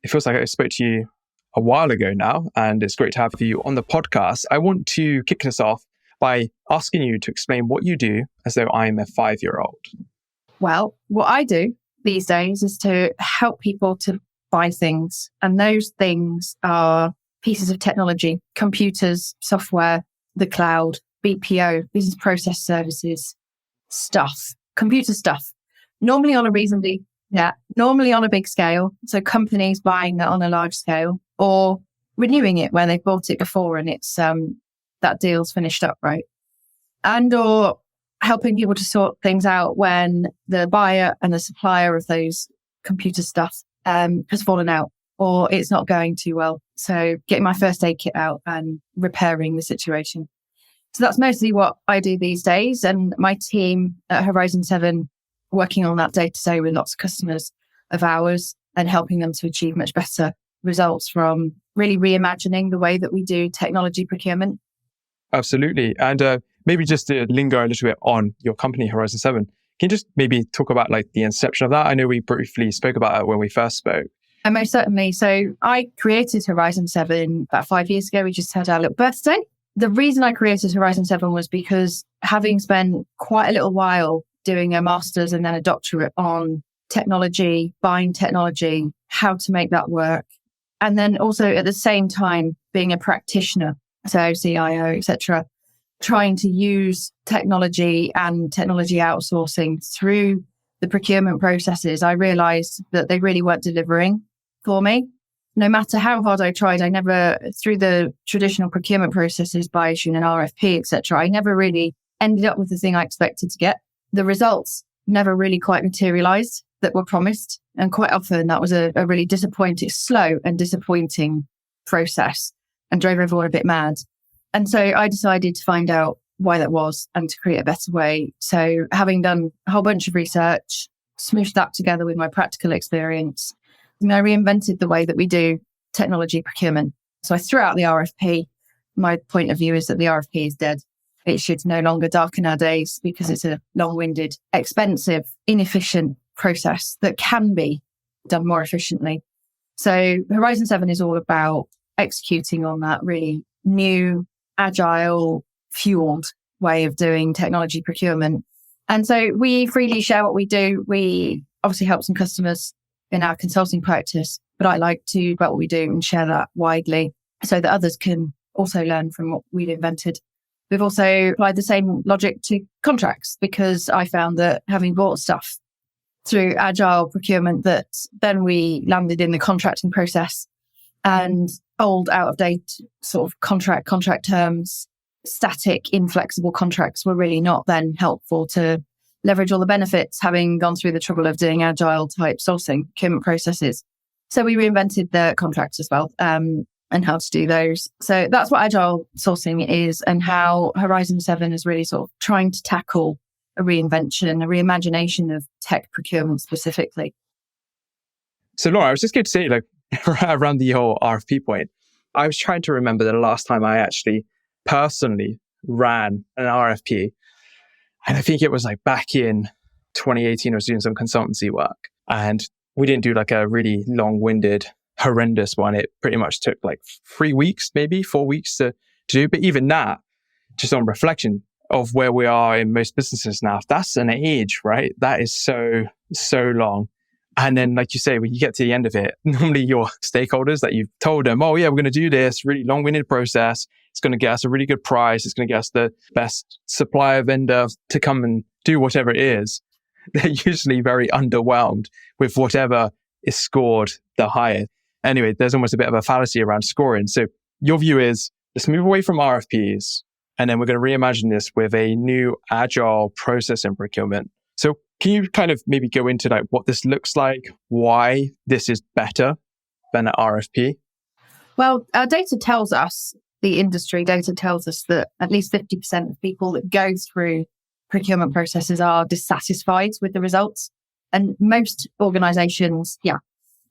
it feels like I spoke to you a while ago now, and it's great to have you on the podcast. I want to kick this off by asking you to explain what you do as though I'm a 5-year-old. Well, what I do these days is to help people to buy things. And those things are pieces of technology, computers, software, the cloud, BPO, business process services, stuff, computer stuff, normally on a big scale. So companies buying that on a large scale or renewing it when they've bought it before and it's that deal's finished up, right? And or helping people to sort things out when the buyer and the supplier of those computer stuff has fallen out or it's not going too well. So getting my first aid kit out and repairing the situation. So that's mostly what I do these days. And my team at Horizon 7 working on that day-to-day with lots of customers of ours and helping them to achieve much better results from really reimagining the way that we do technology procurement. Absolutely. And maybe just to linger a little bit on your company, Horizon 7, can you just maybe talk about like the inception of that? I know we briefly spoke about it when we first spoke. And most certainly. So I created Horizon 7 about 5 years ago. We just had our little birthday. The reason I created Horizon 7 was because having spent quite a little while doing a master's and then a doctorate on technology, buying technology, how to make that work. And then also at the same time, being a practitioner, so CIO, etc., trying to use technology and technology outsourcing through the procurement processes, I realized that they really weren't delivering for me. No matter how hard I tried, I never, through the traditional procurement processes by issuing an RFP, etc., I never really ended up with the thing I expected to get. The results never really quite materialized that were promised. And quite often that was a really slow and disappointing process and drove everyone a bit mad. And so I decided to find out why that was and to create a better way. So having done a whole bunch of research, smooshed that together with my practical experience, and I reinvented the way that we do technology procurement. So I threw out the RFP. My point of view is that the RFP is dead. It should no longer darken our days because it's a long-winded, expensive, inefficient process that can be done more efficiently. So Horizon 7 is all about executing on that really new, agile, fueled way of doing technology procurement. And so we freely share what we do. We obviously help some customers in our consulting practice, but I like to about what we do and share that widely so that others can also learn from what we've invented. We've also applied the same logic to contracts because I found that having bought stuff through Agile Procurement that then we landed in the contracting process and old, out of date sort of contract terms, static, inflexible contracts were really not then helpful to leverage all the benefits, having gone through the trouble of doing agile type sourcing procurement processes. So we reinvented the contracts as well and how to do those. So that's what agile sourcing is and how Horizon 7 is really sort of trying to tackle a reinvention, a reimagination of tech procurement specifically. So Laura, I was just going to say, like, around the whole RFP point, I was trying to remember the last time I actually personally ran an RFP. And I think it was like back in 2018, I was doing some consultancy work and we didn't do like a really long-winded, horrendous one. It pretty much took like 3 weeks, maybe 4 weeks to do. But even that, just on reflection of where we are in most businesses now, that's an age, right? That is so long. And then, like you say, when you get to the end of it, normally your stakeholders that you've told them, oh yeah, we're going to do this really long-winded process. It's going to get us a really good price. It's going to get us the best supplier vendor to come and do whatever it is. They're usually very underwhelmed with whatever is scored the highest. Anyway, there's almost a bit of a fallacy around scoring. So your view is, let's move away from RFPs, and then we're going to reimagine this with a new agile process in procurement. So can you kind of maybe go into like what this looks like, why this is better than an RFP? Well, our data tells us, the industry data tells us that at least 50% of people that go through procurement processes are dissatisfied with the results. And most organizations,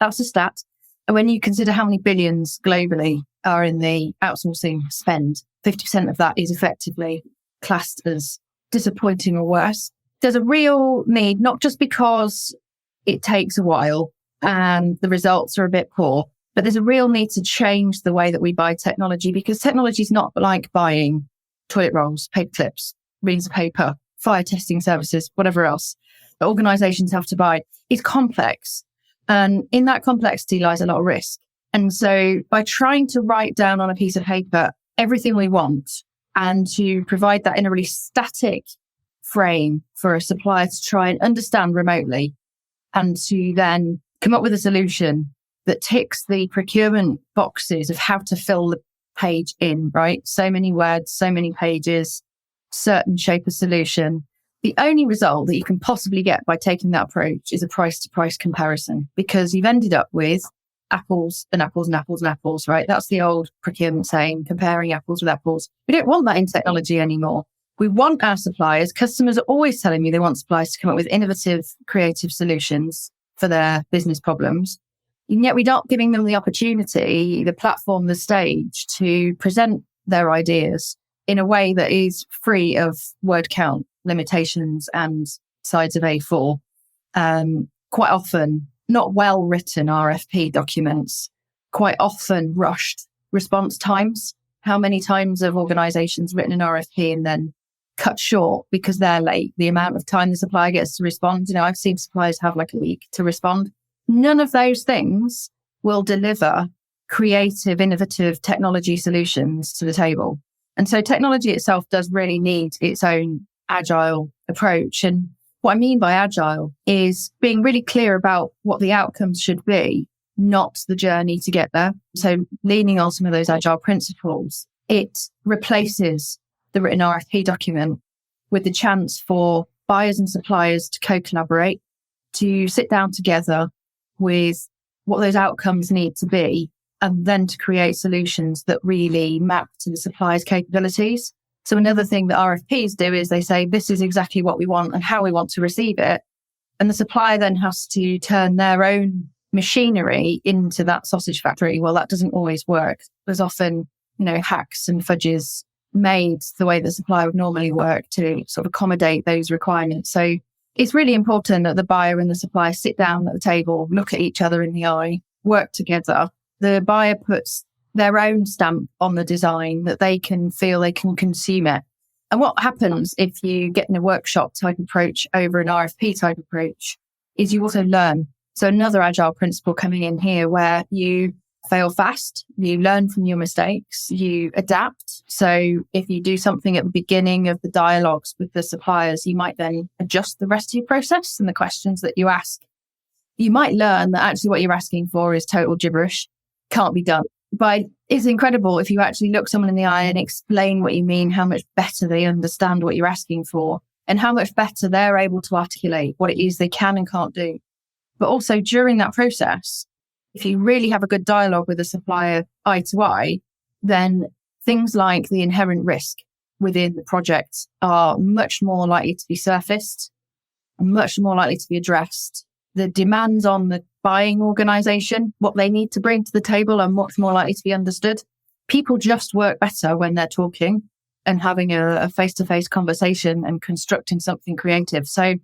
that's a stat. And when you consider how many billions globally are in the outsourcing spend, 50% of that is effectively classed as disappointing or worse. There's a real need, not just because it takes a while and the results are a bit poor. But there's a real need to change the way that we buy technology, because technology is not like buying toilet rolls, paper clips, reams of paper, fire testing services, whatever else that organizations have to buy. It's complex. And in that complexity lies a lot of risk. And so by trying to write down on a piece of paper everything we want and to provide that in a really static frame for a supplier to try and understand remotely, and to then come up with a solution that ticks the procurement boxes of how to fill the page in, right? So many words, so many pages, certain shape of solution. The only result that you can possibly get by taking that approach is a price to price comparison, because you've ended up with apples and apples and apples and apples, right? That's the old procurement saying, comparing apples with apples. We don't want that in technology anymore. We want our suppliers. Customers are always telling me they want suppliers to come up with innovative, creative solutions for their business problems. And yet we're not giving them the opportunity, the platform, the stage to present their ideas in a way that is free of word count limitations and sides of A4. Quite often, not well written RFP documents, quite often rushed response times. How many times have organizations written an RFP and then cut short because they're late? The amount of time the supplier gets to respond. I've seen suppliers have like a week to respond. None of those things will deliver creative, innovative technology solutions to the table. And so technology itself does really need its own agile approach. And what I mean by agile is being really clear about what the outcomes should be, not the journey to get there. So leaning on some of those agile principles, it replaces the written RFP document with the chance for buyers and suppliers to co-collaborate, to sit down together with what those outcomes need to be, and then to create solutions that really map to the supplier's capabilities. So another thing that RFPs do is they say, this is exactly what we want and how we want to receive it. And the supplier then has to turn their own machinery into that sausage factory. Well, that doesn't always work. There's often, hacks and fudges made the way the supplier would normally work to sort of accommodate those requirements. So it's really important that the buyer and the supplier sit down at the table, look at each other in the eye, work together. The buyer puts their own stamp on the design, that they can feel they can consume it. And what happens if you get in a workshop type approach over an RFP type approach is you also learn. So another agile principle coming in here, where you fail fast, you learn from your mistakes, you adapt. So if you do something at the beginning of the dialogues with the suppliers, you might then adjust the rest of your process and the questions that you ask. You might learn that actually what you're asking for is total gibberish, can't be done. But it's incredible if you actually look someone in the eye and explain what you mean, how much better they understand what you're asking for, and how much better they're able to articulate what it is they can and can't do. But also during that process, if you really have a good dialogue with the supplier eye to eye, then things like the inherent risk within the project are much more likely to be surfaced, much more likely to be addressed. The demands on the buying organization, what they need to bring to the table, are much more likely to be understood. People just work better when they're talking and having a face-to-face conversation and constructing something creative. So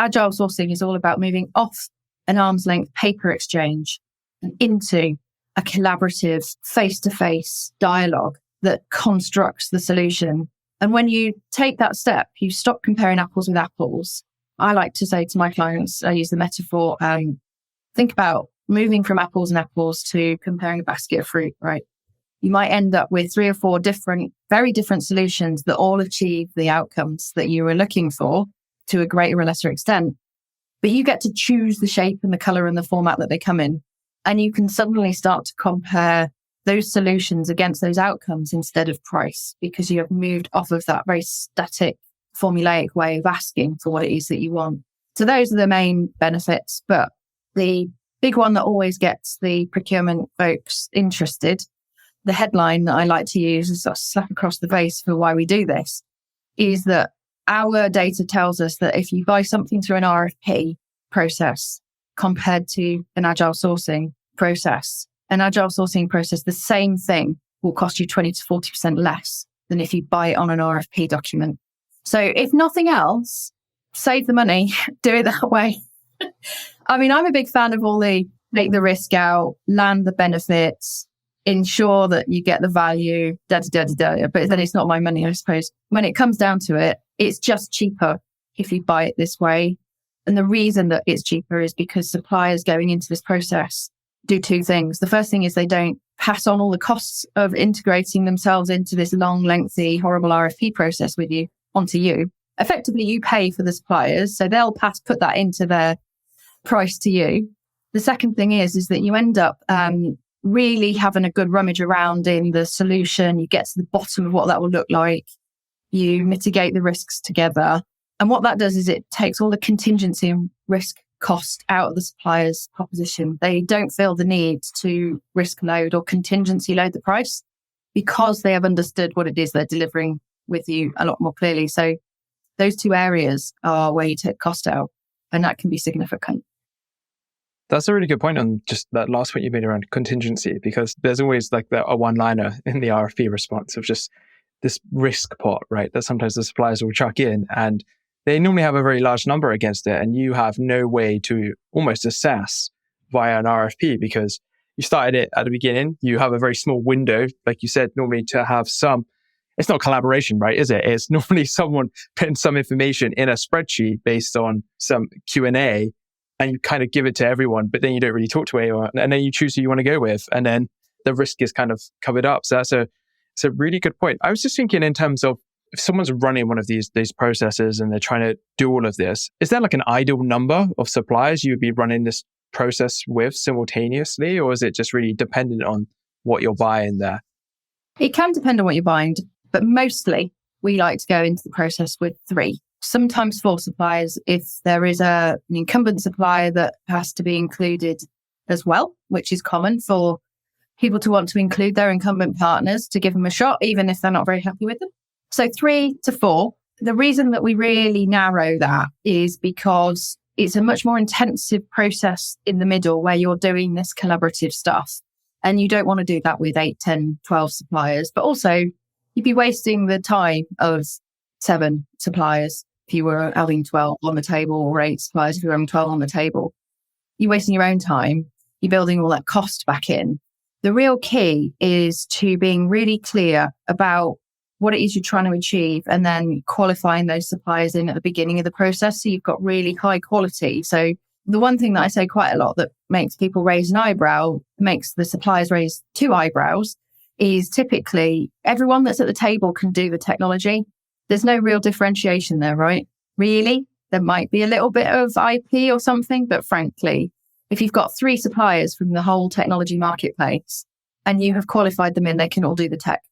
agile sourcing is all about moving off an arm's length paper exchange and into a collaborative face-to-face dialogue that constructs the solution. And when you take that step, you stop comparing apples with apples. I like to say to my clients, I use the metaphor, think about moving from apples and apples to comparing a basket of fruit, right? You might end up with 3 or 4 very different solutions that all achieve the outcomes that you were looking for to a greater or lesser extent. But you get to choose the shape and the color and the format that they come in. And you can suddenly start to compare those solutions against those outcomes instead of price, because you have moved off of that very static, formulaic way of asking for what it is that you want. So those are the main benefits. But the big one that always gets the procurement folks interested, the headline that I like to use as a slap across the face for why we do this, is that our data tells us that if you buy something through an RFP process compared to an agile sourcing process, the same thing will cost you 20 to 40% less than if you buy it on an RFP document. So if nothing else, save the money, do it that way. I mean, I'm a big fan of all the take the risk out, land the benefits, ensure that you get the value, but then it's not my money, I suppose. When it comes down to it, it's just cheaper if you buy it this way. And the reason that it's cheaper is because suppliers going into this process do two things. The first thing is they don't pass on all the costs of integrating themselves into this long, lengthy, horrible RFP process with you onto you. Effectively, you pay for the suppliers, so they'll put that into their price to you. The second thing is that you end up really having a good rummage around in the solution. You get to the bottom of what that will look like. You mitigate the risks together. And what that does is it takes all the contingency and risk cost out of the supplier's proposition. They don't feel the need to risk load or contingency load the price because they have understood what it is they're delivering with you a lot more clearly. So those two areas are where you take cost out, and that can be significant. That's a really good point on just that last point you made around contingency, because there's always like a one-liner in the RFP response of just this risk pot, right? That sometimes the suppliers will chuck in, and they normally have a very large number against it, and you have no way to almost assess via an RFP because you started it at the beginning. You have a very small window, like you said, normally to have some. It's not collaboration, right? Is it? It's normally someone putting some information in a spreadsheet based on some Q&A, and you kind of give it to everyone, but then you don't really talk to anyone, and then you choose who you want to go with, and then the risk is kind of covered up. So it's a really good point. I was just thinking in terms of if someone's running one of these processes and they're trying to do all of this, is there like an ideal number of suppliers you would be running this process with simultaneously, or is it just really dependent on what you're buying there? It can depend on what you're buying, but mostly we like to go into the process with 3, sometimes 4 suppliers if there is an incumbent supplier that has to be included as well, which is common for people to want to include their incumbent partners to give them a shot, even if they're not very happy with them. So 3 to 4. The reason that we really narrow that is because it's a much more intensive process in the middle where you're doing this collaborative stuff. And you don't want to do that with 8, 10, 12 suppliers. But also, you'd be wasting the time of 7 suppliers if you were having 12 on the table, or 8 suppliers if you were having 12 on the table. You're wasting your own time. You're building all that cost back in. The real key is to being really clear about what it is you're trying to achieve, and then qualifying those suppliers in at the beginning of the process so you've got really high quality. So the one thing that I say quite a lot that makes people raise an eyebrow, makes the suppliers raise 2 eyebrows, is typically everyone that's at the table can do the technology. There's no real differentiation there, right? Really? There might be a little bit of IP or something, but frankly, if you've got 3 suppliers from the whole technology marketplace and you have qualified them in, they can all do the tech.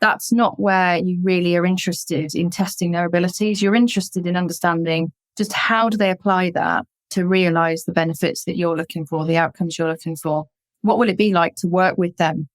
That's not where you really are interested in testing their abilities. You're interested in understanding just how do they apply that to realize the benefits that you're looking for, the outcomes you're looking for. What will it be like to work with them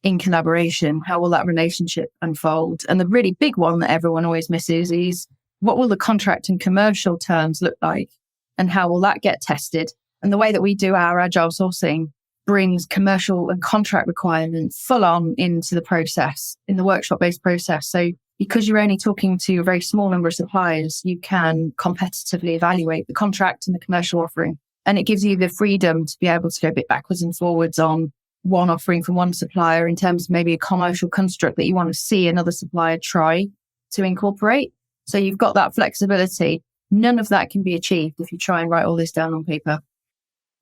in collaboration? How will that relationship unfold? And the really big one that everyone always misses is what will the contract and commercial terms look like? And how will that get tested? And the way that we do our agile sourcing brings commercial and contract requirements full on into the process, in the workshop-based process. So because you're only talking to a very small number of suppliers, you can competitively evaluate the contract and the commercial offering. And it gives you the freedom to be able to go a bit backwards and forwards on one offering from one supplier in terms of maybe a commercial construct that you want to see another supplier try to incorporate. So you've got that flexibility. None of that can be achieved if you try and write all this down on paper.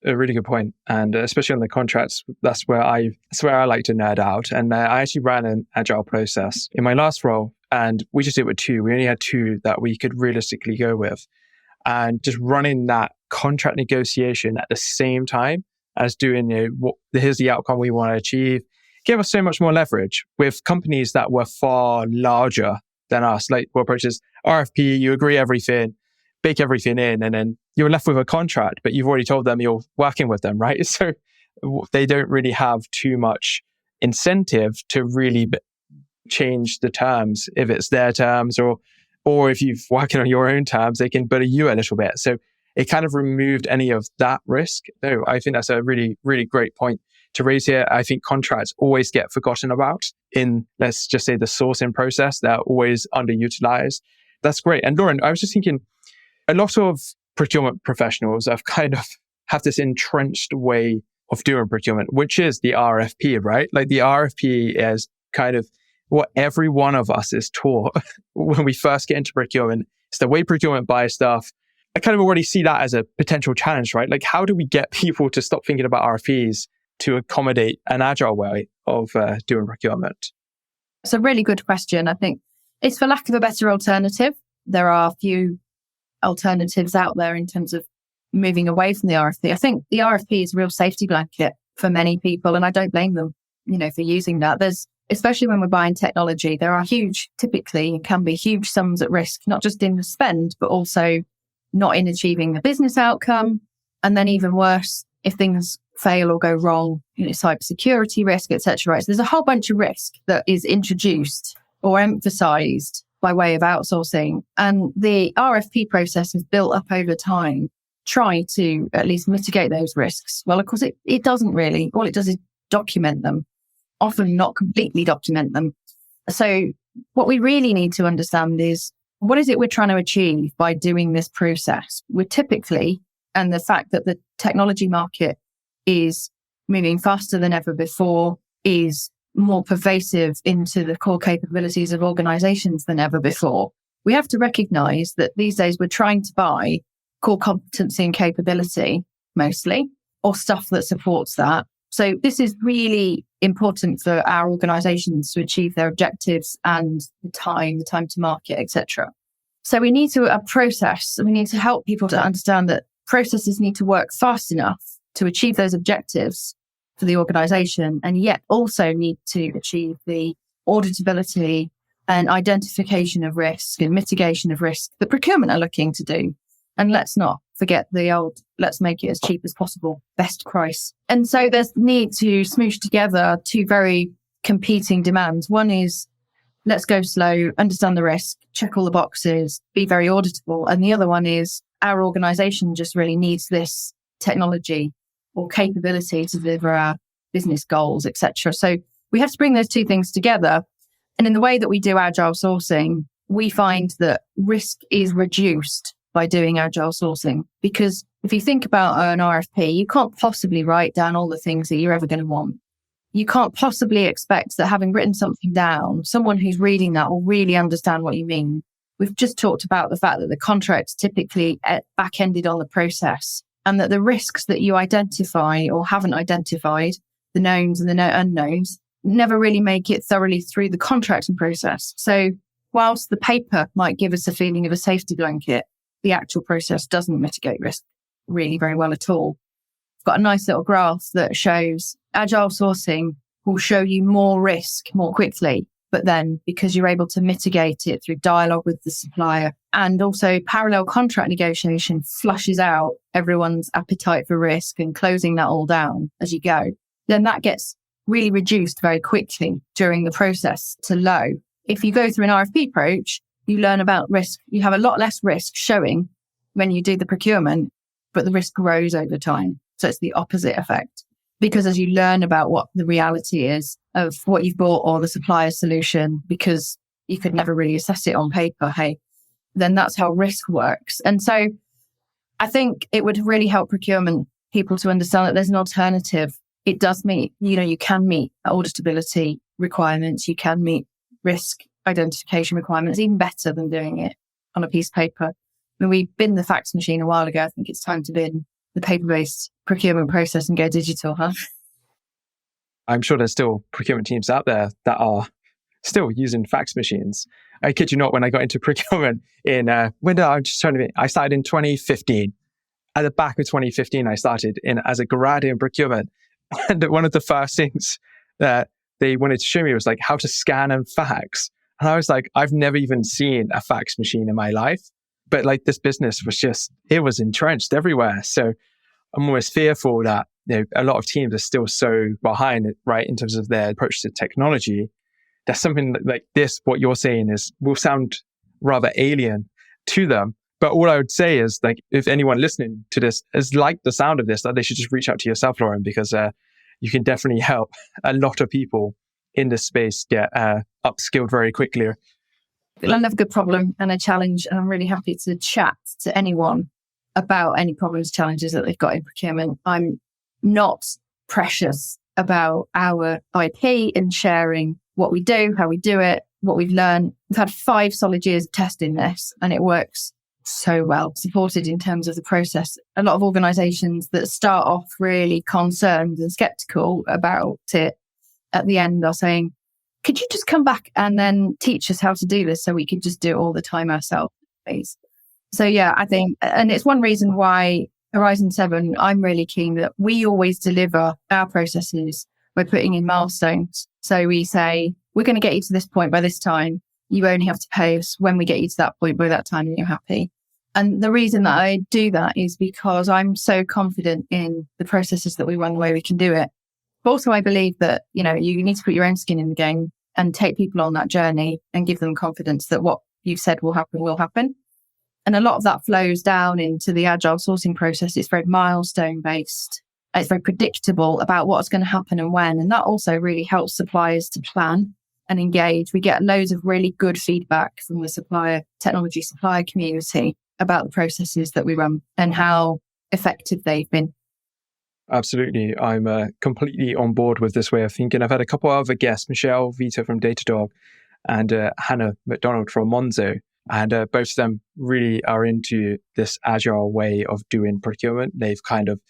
A really good point. And especially on the contracts, that's where I like to nerd out. And I actually ran an agile process in my last role, and we just did it with 2. We only had 2 that we could realistically go with. And just running that contract negotiation at the same time as doing, here's the outcome we want to achieve, gave us so much more leverage with companies that were far larger than us. Like, what approaches RFP, you agree everything, bake everything in, and then you're left with a contract, but you've already told them you're working with them, right? So they don't really have too much incentive to really change the terms if it's their terms, or if you're working on your own terms, they can bully you a little bit. So it kind of removed any of that risk. No, I think that's a really, really great point to raise here. I think contracts always get forgotten about in, let's just say, the sourcing process. They're always underutilized. That's great. And Lauren, I was just thinking, a lot of procurement professionals have kind of have this entrenched way of doing procurement, which is the RFP, right? Like the RFP is kind of what every one of us is taught when we first get into procurement. It's the way procurement buys stuff. I kind of already see that as a potential challenge, right? Like, how do we get people to stop thinking about RFPs to accommodate an agile way of doing procurement? It's a really good question. I think it's for lack of a better alternative. There are a few alternatives out there in terms of moving away from the RFP. I think the RFP is a real safety blanket for many people, and I don't blame them, for using that. Especially when we're buying technology, there are typically can be huge sums at risk, not just in the spend, but also not in achieving the business outcome. And then even worse, if things fail or go wrong, cybersecurity risk, etc. So there's a whole bunch of risk that is introduced or emphasized by way of outsourcing. And the RFP process is built up over time, trying to at least mitigate those risks. Well, of course, it doesn't really. All it does is document them, often not completely document them. So what we really need to understand is, what is it we're trying to achieve by doing this process? We're typically, and the fact that the technology market is moving faster than ever before, is more pervasive into the core capabilities of organizations than ever before. We have to recognize that these days we're trying to buy core competency and capability mostly, or stuff that supports that. So this is really important for our organizations to achieve their objectives and the time to market, etc. So we need to we need to help people to understand that processes need to work fast enough to achieve those objectives for the organization, and yet also need to achieve the auditability and identification of risk and mitigation of risk that procurement are looking to do. And let's not forget the old, let's make it as cheap as possible, best price. And so there's the need to smoosh together two very competing demands. One is, let's go slow, understand the risk, check all the boxes, be very auditable. And the other one is, our organization just really needs this technology or capability to deliver our business goals, etc. So we have to bring those two things together. And in the way that we do agile sourcing, we find that risk is reduced by doing agile sourcing. Because if you think about an RFP, you can't possibly write down all the things that you're ever going to want. You can't possibly expect that having written something down, someone who's reading that will really understand what you mean. We've just talked about the fact that the contract's typically back-ended on the process, and that the risks that you identify or haven't identified, the knowns and the unknowns, never really make it thoroughly through the contracting process. So whilst the paper might give us a feeling of a safety blanket, the actual process doesn't mitigate risk really very well at all. I've got a nice little graph that shows agile sourcing will show you more risk more quickly, but then because you're able to mitigate it through dialogue with the supplier, and also parallel contract negotiation flushes out everyone's appetite for risk and closing that all down as you go, then that gets really reduced very quickly during the process to low. If you go through an RFP approach, you learn about risk. You have a lot less risk showing when you do the procurement, but the risk grows over time. So it's the opposite effect. Because as you learn about what the reality is of what you've bought or the supplier's solution, because you could never really assess it on paper, then that's how risk works. And so I think it would really help procurement people to understand that there's an alternative. It does meet, you can meet auditability requirements. You can meet risk identification requirements even better than doing it on a piece of paper. I mean, we binned the fax machine a while ago. I think it's time to bin the paper-based procurement process and go digital, huh? I'm sure there's still procurement teams out there that are still using fax machines. I kid you not, when I got into procurement I started in 2015. At the back of 2015, I started as a grad in procurement. And one of the first things that they wanted to show me was like how to scan and fax. And I was like, I've never even seen a fax machine in my life. But like this business it was entrenched everywhere. So I'm almost fearful that a lot of teams are still so behind it, right, in terms of their approach to technology. That's something like this, what you're saying will sound rather alien to them. But all I would say is, like, if anyone listening to this is like the sound of this, that they should just reach out to yourself, Lauren, because you can definitely help a lot of people in this space get upskilled very quickly. I love a good problem and a challenge, and I'm really happy to chat to anyone about any problems, challenges that they've got in procurement. I'm not precious about our IP and sharing what we do, how we do it, what we've learned. We've had 5 solid years of testing this and it works so well, supported in terms of the process. A lot of organisations that start off really concerned and sceptical about it at the end are saying, could you just come back and then teach us how to do this so we can just do it all the time ourselves, please? So yeah, I think, and it's one reason why Horizon 7, I'm really keen that we always deliver our processes. We're putting in milestones. So we say, we're going to get you to this point by this time. You only have to pay us when we get you to that point by that time and you're happy. And the reason that I do that is because I'm so confident in the processes that we run, the way we can do it. But also I believe that, you need to put your own skin in the game and take people on that journey and give them confidence that what you've said will happen will happen. And a lot of that flows down into the agile sourcing process. It's very milestone based. It's very predictable about what's going to happen and when. And that also really helps suppliers to plan and engage. We get loads of really good feedback from the technology supplier community about the processes that we run and how effective they've been. Absolutely. I'm completely on board with this way of thinking. I've had a couple of other guests, Michelle Vita from Datadog and Hannah McDonald from Monzo. And both of them really are into this agile way of doing procurement. They've kind of,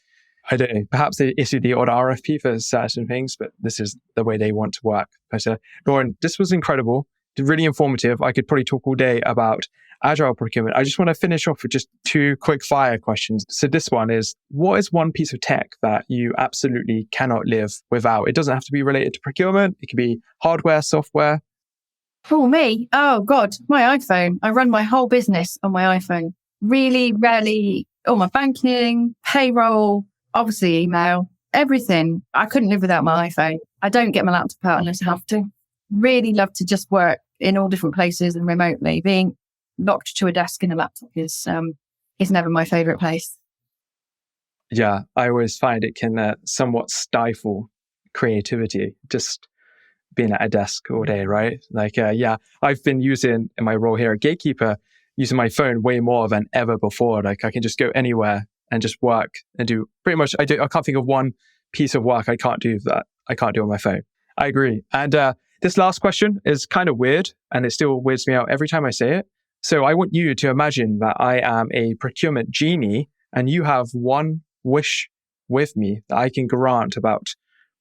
I don't know, perhaps they issue the odd RFP for certain things, but this is the way they want to work. But Lauren, this was incredible, really informative. I could probably talk all day about agile procurement. I just want to finish off with just 2 quick fire questions. So this one is, what is one piece of tech that you absolutely cannot live without? It doesn't have to be related to procurement. It could be hardware, software. For me, oh God, my iPhone. I run my whole business on my iPhone. Really, rarely, all my banking, payroll, obviously email, everything. I couldn't live without my iPhone. I don't get my laptop out unless I have to. Really love to just work in all different places and remotely. Being locked to a desk and a laptop is never my favourite place. Yeah, I always find it can somewhat stifle creativity, just being at a desk all day, right? I've been using, in my role here at Gatekeeper, using my phone way more than ever before. I can just go anywhere and just work and do pretty much, I can't think of one piece of work I can't do on my phone. I agree. And this last question is kind of weird, and it still weirds me out every time I say it. So I want you to imagine that I am a procurement genie and you have one wish with me that I can grant about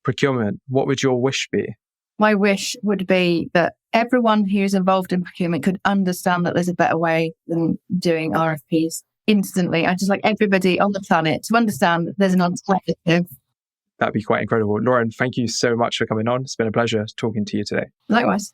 procurement. What would your wish be? My wish would be that everyone who's involved in procurement could understand that there's a better way than doing RFPs instantly. I just like everybody on the planet to understand that there's an alternative. That'd be quite incredible. Lauren, thank you so much for coming on. It's been a pleasure talking to you today. Likewise.